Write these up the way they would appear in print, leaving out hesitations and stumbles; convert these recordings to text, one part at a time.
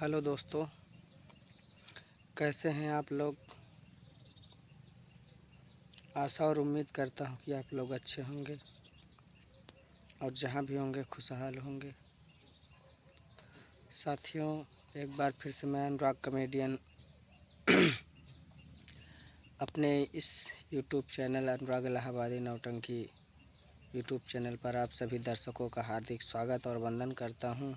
Hello दोस्तों, कैसे हैं आप लोग। आशा और उम्मीद करता हूं कि आप लोग अच्छे होंगे और जहां भी होंगे खुशहाल होंगे। साथियों, एक बार फिर से मैं अनुराग कॉमेडियन अपने इस यूट्यूब चैनल अनुराग इलाहाबादी नौटंकी यूट्यूब चैनल पर आप सभी दर्शकों का हार्दिक स्वागत और वंदन करता हूं।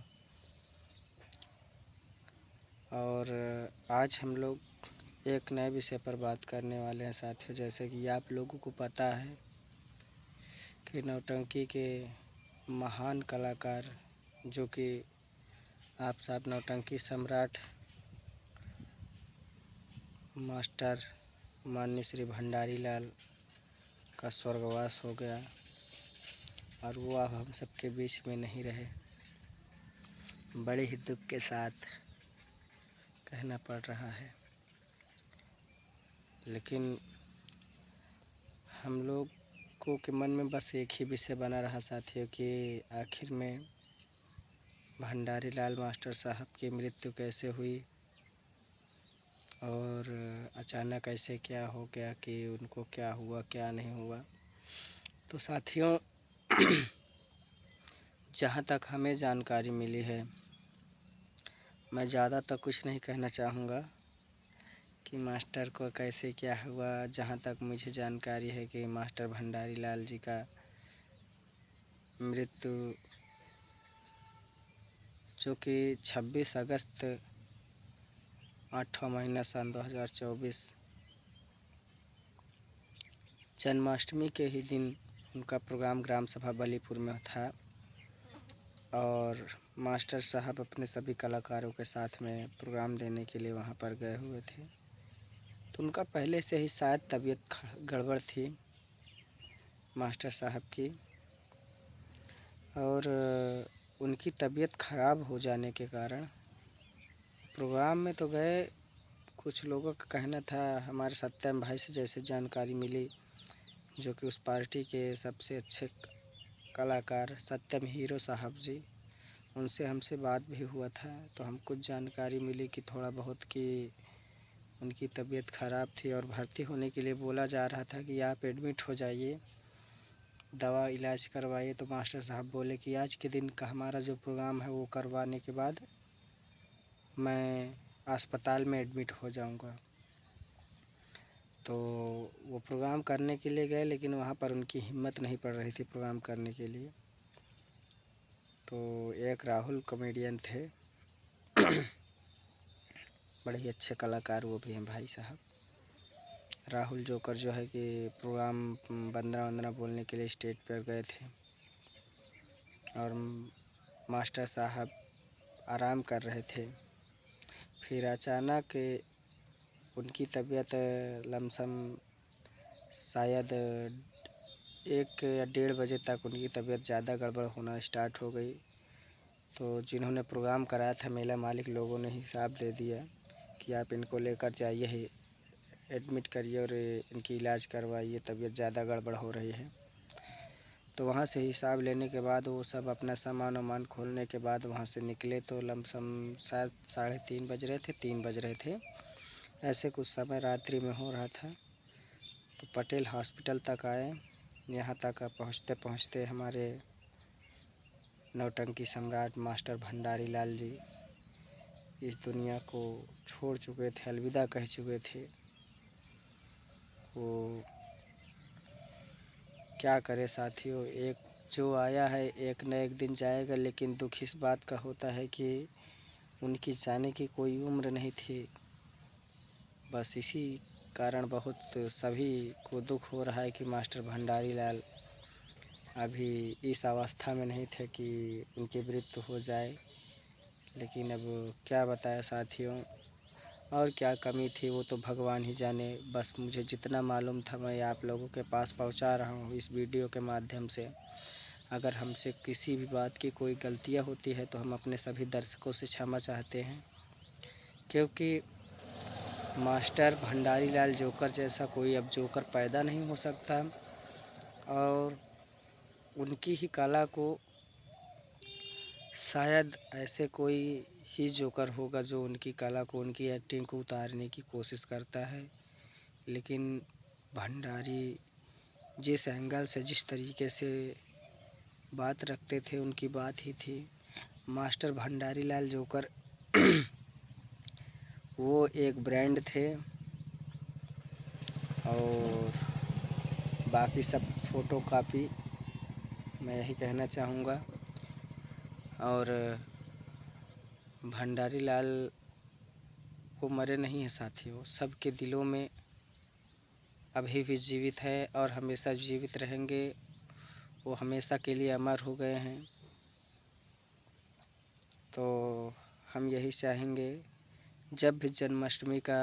और आज हम लोग एक नए विषय पर बात करने वाले हैं साथियों। जैसे कि आप लोगों को पता है कि नौटंकी के महान कलाकार जो कि आप सब नौटंकी सम्राट मास्टर माननीय श्री भंडारी लाल का स्वर्गवास हो गया और वो अब हम सबके बीच में नहीं रहे। बड़े ही दुख के साथ कहना पड़ रहा है, लेकिन हम लोग को के मन में बस एक ही विषय बना रहा साथियों कि आखिर में भंडारी लाल मास्टर साहब की मृत्यु कैसे हुई और अचानक ऐसे क्या हो गया कि उनको क्या हुआ क्या नहीं हुआ। तो साथियों, जहाँ तक हमें जानकारी मिली है, मैं ज़्यादा तक कुछ नहीं कहना चाहूँगा कि मास्टर को कैसे क्या हुआ। जहाँ तक मुझे जानकारी है कि मास्टर भंडारी लाल जी का मृत्यु जो कि 26 अगस्त 8वां महीना सन 2024 जन्माष्टमी के ही दिन उनका प्रोग्राम ग्राम सभा बलीपुर में था और मास्टर साहब अपने सभी कलाकारों के साथ में प्रोग्राम देने के लिए वहाँ पर गए हुए थे। तो उनका पहले से ही शायद तबीयत गड़बड़ थी मास्टर साहब की, और उनकी तबीयत ख़राब हो जाने के कारण प्रोग्राम में तो गए। कुछ लोगों का कहना था, हमारे सत्यम भाई से जैसे जानकारी मिली जो कि उस पार्टी के सबसे अच्छे कलाकार सत्यम हीरो साहब जी, उनसे हमसे बात भी हुआ था। तो हमको जानकारी मिली कि थोड़ा बहुत कि उनकी तबीयत ख़राब थी और भर्ती होने के लिए बोला जा रहा था कि आप एडमिट हो जाइए, दवा इलाज करवाइए। तो मास्टर साहब बोले कि आज के दिन का हमारा जो प्रोग्राम है वो करवाने के बाद मैं अस्पताल में एडमिट हो जाऊंगा। तो वो प्रोग्राम करने के लिए गए, लेकिन वहाँ पर उनकी हिम्मत नहीं पड़ रही थी प्रोग्राम करने के लिए। तो एक राहुल कॉमेडियन थे बड़े ही अच्छे कलाकार, वो भी हैं भाई साहब राहुल जोकर, जो है कि प्रोग्राम बंदना वंदना बोलने के लिए स्टेज पर गए थे और मास्टर साहब आराम कर रहे थे। फिर अचानक उनकी तबीयत लमसम शायद 1 या 1:30 बजे तक उनकी तबीयत ज़्यादा गड़बड़ होना स्टार्ट हो गई। तो जिन्होंने प्रोग्राम कराया था मेला मालिक लोगों ने हिसाब दे दिया कि आप इनको लेकर जाइए, एडमिट करिए और इनकी इलाज करवाइए, तबीयत ज़्यादा गड़बड़ हो रही है। तो वहाँ से हिसाब लेने के बाद वो सब अपना सामान वामान खोलने के बाद वहाँ से निकले। तो लमसम शायद 3:30 बज रहे थे, 3 बज रहे थे, ऐसे कुछ समय रात्रि में हो रहा था। तो पटेल हॉस्पिटल तक आए। यहाँ तक पहुँचते पहुँचते हमारे नौटंकी सम्राट मास्टर भंडारी लाल जी इस दुनिया को छोड़ चुके थे, अलविदा कह चुके थे। वो क्या करे साथियों, एक जो आया है एक न एक दिन जाएगा, लेकिन दुख इस बात का होता है कि उनकी जाने की कोई उम्र नहीं थी। बस इसी कारण बहुत सभी को दुख हो रहा है कि मास्टर भंडारी लाल अभी इस अवस्था में नहीं थे कि उनकी मृत्यु हो जाए। लेकिन अब क्या बताया साथियों, और क्या कमी थी वो तो भगवान ही जाने। बस मुझे जितना मालूम था मैं आप लोगों के पास पहुंचा रहा हूं इस वीडियो के माध्यम से। अगर हमसे किसी भी बात की कोई गलतियां होती है तो हम अपने सभी दर्शकों से क्षमा चाहते हैं, क्योंकि मास्टर भंडारी लाल जोकर जैसा कोई अब जोकर पैदा नहीं हो सकता और उनकी ही कला को शायद ऐसे कोई ही जोकर होगा जो उनकी कला को, उनकी एक्टिंग को उतारने की कोशिश करता है। लेकिन भंडारी जिस एंगल से, जिस तरीके से बात रखते थे, उनकी बात ही थी। मास्टर भंडारी लाल जोकर वो एक ब्रांड थे और बाकी सब फ़ोटो कापी, मैं यही कहना चाहूँगा। और भंडारी लाल वो मरे नहीं हैं साथियों, सबके दिलों में अभी भी जीवित है और हमेशा जीवित रहेंगे। वो हमेशा के लिए अमर हो गए हैं। तो हम यही चाहेंगे, जब भी जन्माष्टमी का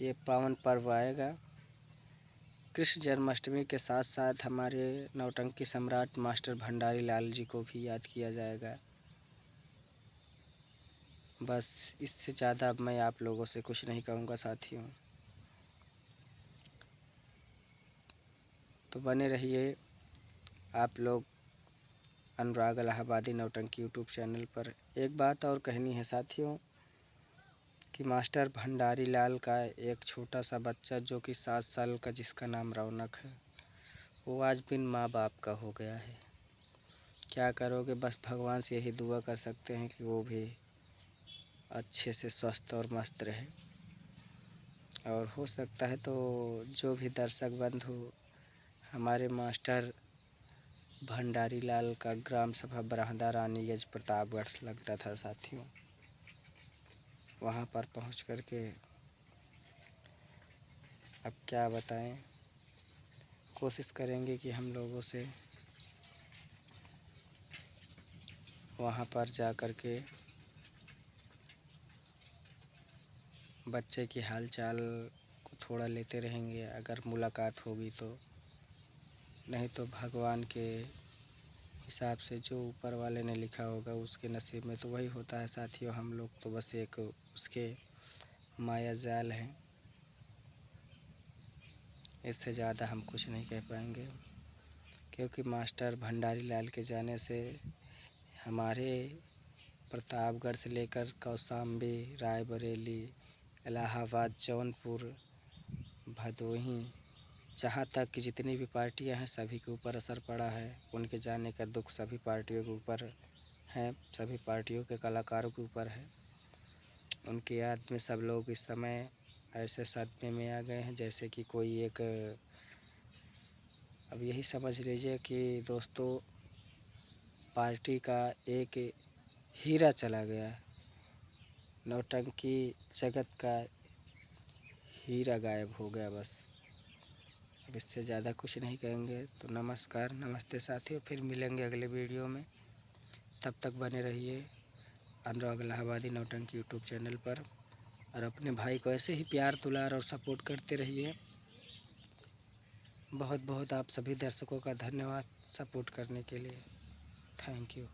ये पावन पर्व आएगा, कृष्ण जन्माष्टमी के साथ साथ हमारे नौटंकी सम्राट मास्टर भंडारी लाल जी को भी याद किया जाएगा। बस इससे ज़्यादा अब मैं आप लोगों से कुछ नहीं कहूँगा साथियों। तो बने रहिए आप लोग अनुराग इलाहाबादी नौटंकी यूट्यूब चैनल पर। एक बात और कहनी है साथियों कि मास्टर भंडारी लाल का एक छोटा सा बच्चा जो कि 7 साल का, जिसका नाम रौनक है, वो आज बिन माँ बाप का हो गया है। क्या करोगे, बस भगवान से यही दुआ कर सकते हैं कि वो भी अच्छे से स्वस्थ और मस्त रहे। और हो सकता है तो जो भी दर्शक बंधु हमारे मास्टर भंडारी लाल का ग्राम सभा बरहदा रानी यज प्रतापगढ़ लगता था साथियों, वहाँ पर पहुँच कर के अब क्या बताएं, कोशिश करेंगे कि हम लोगों से वहाँ पर जा कर के बच्चे की हालचाल को थोड़ा लेते रहेंगे, अगर मुलाकात होगी तो। नहीं तो भगवान के हिसाब से जो ऊपर वाले ने लिखा होगा उसके नसीब में तो वही होता है साथियों। हम लोग तो बस एक उसके माया जाल हैं, इससे ज़्यादा हम कुछ नहीं कह पाएंगे। क्योंकि मास्टर भंडारी लाल के जाने से हमारे प्रतापगढ़ से लेकर कौशाम्बी, रायबरेली, इलाहाबाद, जौनपुर, भदोही, जहाँ तक कि जितनी भी पार्टियां हैं सभी के ऊपर असर पड़ा है। उनके जाने का दुख सभी पार्टियों के ऊपर है, सभी पार्टियों के कलाकारों के ऊपर है। उनकी याद में सब लोग इस समय ऐसे सदमे में आ गए हैं जैसे कि कोई एक, अब यही समझ लीजिए कि दोस्तों पार्टी का एक हीरा चला गया, नौटंकी जगत का हीरा गायब हो गया बस। अब इससे ज़्यादा कुछ नहीं कहेंगे। तो नमस्कार, नमस्ते साथियों, फिर मिलेंगे अगले वीडियो में। तब तक बने रहिए अनुराग इलाहाबादी नौटंकी यूट्यूब चैनल पर और अपने भाई को ऐसे ही प्यार दुलार और सपोर्ट करते रहिए। बहुत बहुत आप सभी दर्शकों का धन्यवाद सपोर्ट करने के लिए। Thank you.